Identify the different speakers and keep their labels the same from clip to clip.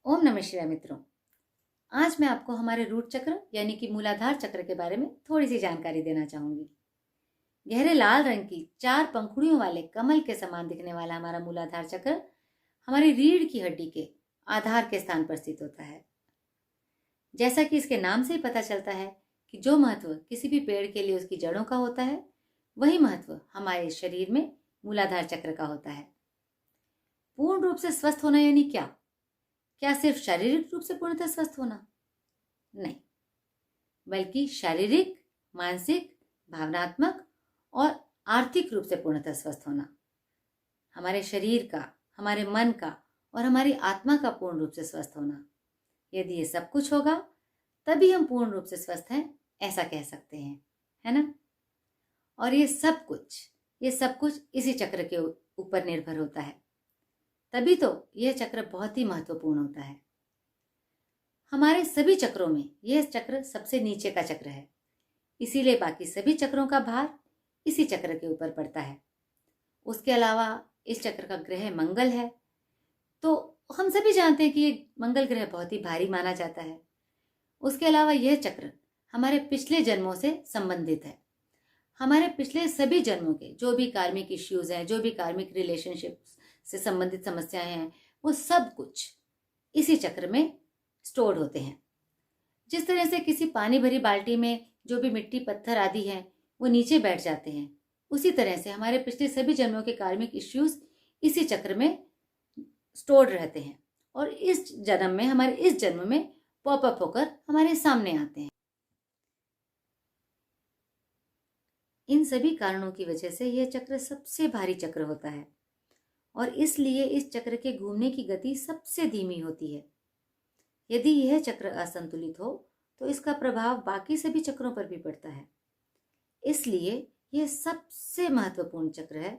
Speaker 1: ओम नमः शिवाय मित्रों। आज मैं आपको हमारे रूट चक्र यानी कि मूलाधार चक्र के बारे में थोड़ी सी जानकारी देना चाहूंगी। गहरे लाल रंग की 4 पंखुड़ियों वाले कमल के समान दिखने वाला हमारा मूलाधार चक्र हमारी रीढ़ की हड्डी के आधार के स्थान पर स्थित होता है। जैसा कि इसके नाम से ही पता चलता है कि जो महत्व किसी भी पेड़ के लिए उसकी जड़ों का होता है, वही महत्व हमारे शरीर में मूलाधार चक्र का होता है। पूर्ण रूप से स्वस्थ होना यानी क्या? क्या सिर्फ शारीरिक रूप से पूर्णतः स्वस्थ होना? नहीं, बल्कि शारीरिक, मानसिक, भावनात्मक और आर्थिक रूप से पूर्णतः स्वस्थ होना। हमारे शरीर का, हमारे मन का और हमारी आत्मा का पूर्ण रूप से स्वस्थ होना। यदि ये सब कुछ होगा तभी हम पूर्ण रूप से स्वस्थ हैं, ऐसा कह सकते हैं, है ना? और ये सब कुछ इसी चक्र के ऊपर निर्भर होता है। तभी तो यह चक्र बहुत ही महत्वपूर्ण होता है। हमारे सभी चक्रों में यह चक्र सबसे नीचे का चक्र है, इसीलिए बाकी सभी चक्रों का भार इसी चक्र के ऊपर पड़ता है। उसके अलावा इस चक्र का ग्रह मंगल है, तो हम सभी जानते हैं कि ये मंगल ग्रह बहुत ही भारी माना जाता है। उसके अलावा यह चक्र हमारे पिछले जन्मों से संबंधित है। हमारे पिछले सभी जन्मों के जो भी कार्मिक इश्यूज हैं, जो भी कार्मिक रिलेशनशिप से संबंधित समस्याएं हैं, वो सब कुछ इसी चक्र में स्टोर्ड होते हैं। जिस तरह से किसी पानी भरी बाल्टी में जो भी मिट्टी पत्थर आदि हैं वो नीचे बैठ जाते हैं, उसी तरह से हमारे पिछले सभी जन्मों के कार्मिक इश्यूज इसी चक्र में स्टोर्ड रहते हैं और हमारे इस जन्म में पॉपअप होकर हमारे सामने आते हैं। इन सभी कारणों की वजह से यह चक्र सबसे भारी चक्र होता है और इसलिए इस चक्र के घूमने की गति सबसे धीमी होती है। यदि यह चक्र असंतुलित हो तो इसका प्रभाव बाकी सभी चक्रों पर भी पड़ता है। इसलिए यह सबसे महत्वपूर्ण चक्र है,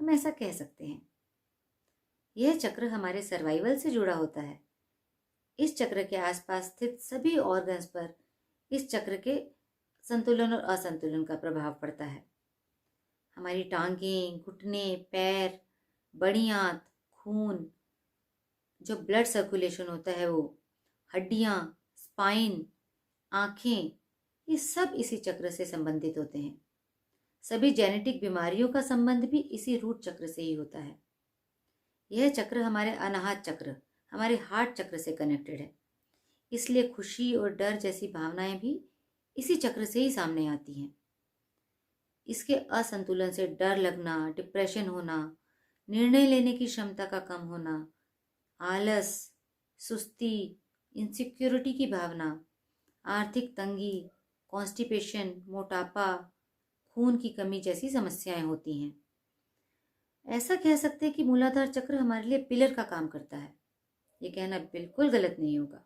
Speaker 1: हम ऐसा कह सकते हैं। यह चक्र हमारे सर्वाइवल से जुड़ा होता है। इस चक्र के आसपास स्थित सभी ऑर्गन्स पर इस चक्र के संतुलन और असंतुलन का प्रभाव पड़ता है। हमारी टांगें, घुटने, पैर, बड़ी आंत, खून, जो ब्लड सर्कुलेशन होता है वो, हड्डियां, स्पाइन, आंखें, ये सब इसी चक्र से संबंधित होते हैं। सभी जेनेटिक बीमारियों का संबंध भी इसी रूट चक्र से ही होता है। यह चक्र हमारे अनाहत चक्र, हमारे हार्ट चक्र से कनेक्टेड है। इसलिए खुशी और डर जैसी भावनाएं भी इसी चक्र से ही सामने आती हैं। इसके असंतुलन से डर लगना, डिप्रेशन होना, निर्णय लेने की क्षमता का कम होना, आलस, सुस्ती, इनसिक्योरिटी की भावना, आर्थिक तंगी, कॉन्स्टिपेशन, मोटापा, खून की कमी जैसी समस्याएं होती हैं। ऐसा कह सकते हैं कि मूलाधार चक्र हमारे लिए पिलर का काम करता है। ये कहना बिल्कुल गलत नहीं होगा।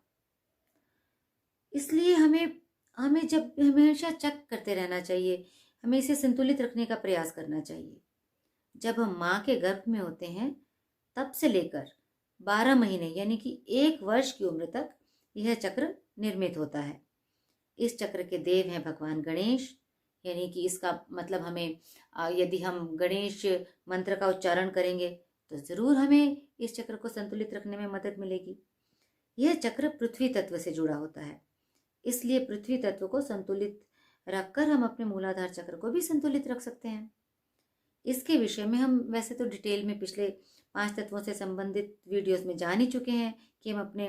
Speaker 1: इसलिए हमें जब हमेशा चेक करते रहना चाहिए, हमें इसे संतुलित रखने का प्रयास करना चाहिए। जब हम माँ के गर्भ में होते हैं तब से लेकर 12 महीने यानी कि 1 वर्ष की उम्र तक यह चक्र निर्मित होता है। इस चक्र के देव हैं भगवान गणेश, यानी कि इसका मतलब हमें यदि हम गणेश मंत्र का उच्चारण करेंगे तो ज़रूर हमें इस चक्र को संतुलित रखने में मदद मिलेगी। यह चक्र पृथ्वी तत्व से जुड़ा होता है, इसलिए पृथ्वी तत्व को संतुलित रखकर हम अपने मूलाधार चक्र को भी संतुलित रख सकते हैं। इसके विषय में हम वैसे तो डिटेल में पिछले 5 तत्वों से संबंधित वीडियोस में जान ही चुके हैं कि हम अपने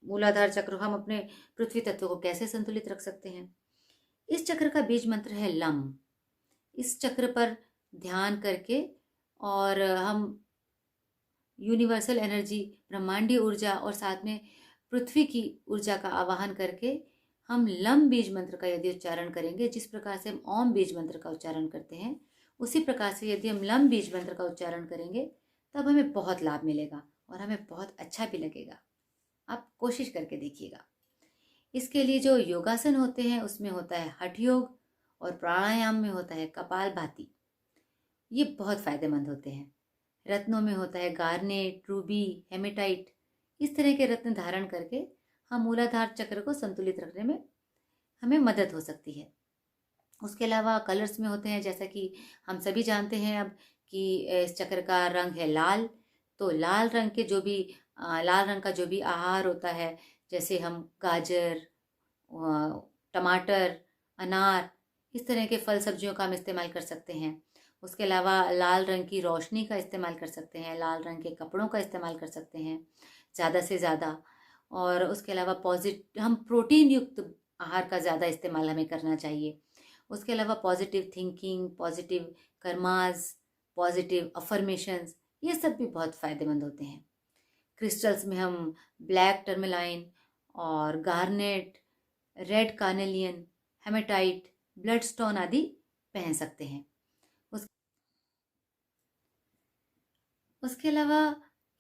Speaker 1: मूलाधार चक्र, हम अपने पृथ्वी तत्व को कैसे संतुलित रख सकते हैं। इस चक्र का बीज मंत्र है लम। इस चक्र पर ध्यान करके और हम यूनिवर्सल एनर्जी, ब्रह्मांडीय ऊर्जा और साथ में पृथ्वी की ऊर्जा का आवाहन करके हम लम बीज मंत्र का यदि उच्चारण करेंगे, जिस प्रकार से हम ओम बीज मंत्र का उच्चारण करते हैं, उसी प्रकार से यदि हम लम बीज मंत्र का उच्चारण करेंगे तब हमें बहुत लाभ मिलेगा और हमें बहुत अच्छा भी लगेगा। आप कोशिश करके देखिएगा। इसके लिए जो योगासन होते हैं उसमें होता है हठ योग और प्राणायाम में होता है कपालभाति। ये बहुत फायदेमंद होते हैं। रत्नों में होता है गार्नेट, रूबी, हेमेटाइट। इस तरह के रत्न धारण करके हम मूलाधार चक्र को संतुलित रखने में हमें मदद हो सकती है। उसके अलावा कलर्स में होते हैं, जैसा कि हम सभी जानते हैं अब कि इस चक्र का रंग है लाल, तो लाल रंग के जो भी लाल रंग का जो भी आहार होता है, जैसे हम गाजर, टमाटर, अनार, इस तरह के फल सब्जियों का हम इस्तेमाल कर सकते हैं। उसके अलावा लाल रंग की रोशनी का इस्तेमाल कर सकते हैं, लाल रंग के कपड़ों का इस्तेमाल कर सकते हैं ज़्यादा से ज़्यादा। और उसके अलावा हम प्रोटीन युक्त आहार का ज़्यादा इस्तेमाल हमें करना चाहिए। उसके अलावा positive thinking, positive karmas, positive affirmations, ये सब भी बहुत फ़ायदेमंद होते हैं। क्रिस्टल्स में हम ब्लैक टर्मलाइन और garnet, red carnelian, hematite, blood stone आदि पहन सकते हैं। उसके अलावा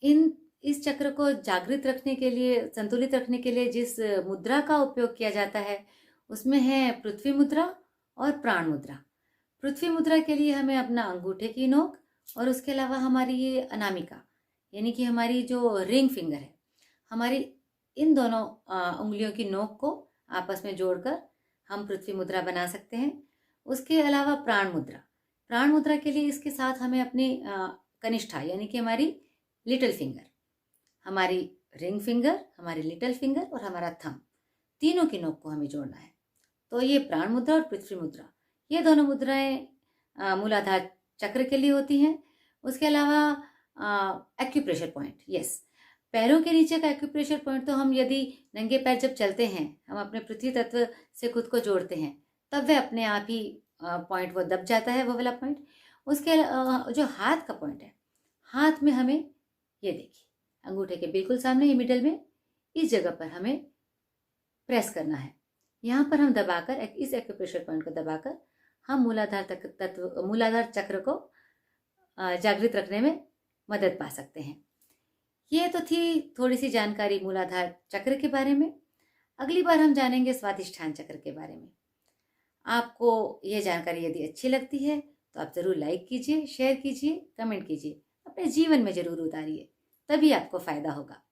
Speaker 1: इस चक्र को जागृत रखने के लिए, संतुलित रखने के लिए जिस मुद्रा का उपयोग किया जाता है, उसमें है पृथ्वी मुद्रा और प्राण मुद्रा। पृथ्वी मुद्रा के लिए हमें अपना अंगूठे की नोक और उसके अलावा हमारी ये अनामिका, यानी कि हमारी जो रिंग फिंगर है, हमारी इन दोनों उंगलियों की नोक को आपस में जोड़कर हम पृथ्वी मुद्रा बना सकते हैं। उसके अलावा प्राण मुद्रा, प्राण मुद्रा के लिए इसके साथ हमें अपनी कनिष्ठा यानी कि हमारी लिटिल फिंगर, हमारी रिंग फिंगर, हमारी लिटिल फिंगर और हमारा थंब, तीनों की नोक को हमें जोड़ना है। तो ये प्राण मुद्रा और पृथ्वी मुद्रा, ये दोनों मुद्राएं मूलाधार चक्र के लिए होती हैं। उसके अलावा एक्यूप्रेशर पॉइंट, यस, पैरों के नीचे का एक्यूप्रेशर पॉइंट तो हम यदि नंगे पैर जब चलते हैं, हम अपने पृथ्वी तत्व से खुद को जोड़ते हैं, तब वह अपने आप ही पॉइंट वो दब जाता है, वो वाला पॉइंट। उसके जो हाथ का पॉइंट है, हाथ में हमें ये देखिए अंगूठे के बिल्कुल सामने ही मिडल में इस जगह पर हमें प्रेस करना है। यहाँ पर हम दबाकर, इस एक्यूप्रेशर पॉइंट को दबाकर हम मूलाधार चक्र को जागृत रखने में मदद पा सकते हैं। ये तो थी थोड़ी सी जानकारी मूलाधार चक्र के बारे में। अगली बार हम जानेंगे स्वादिष्ठान चक्र के बारे में। आपको यह जानकारी यदि अच्छी लगती है तो आप ज़रूर लाइक कीजिए, शेयर कीजिए, कमेंट कीजिए, अपने जीवन में ज़रूर उतारिए, तभी आपको फ़ायदा होगा।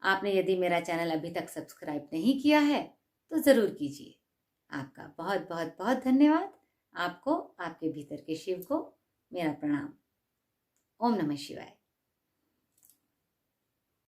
Speaker 1: आपने यदि मेरा चैनल अभी तक सब्सक्राइब नहीं किया है तो ज़रूर कीजिए। आपका बहुत बहुत बहुत धन्यवाद। आपको, आपके भीतर के शिव को मेरा प्रणाम। ओम नमः शिवाय।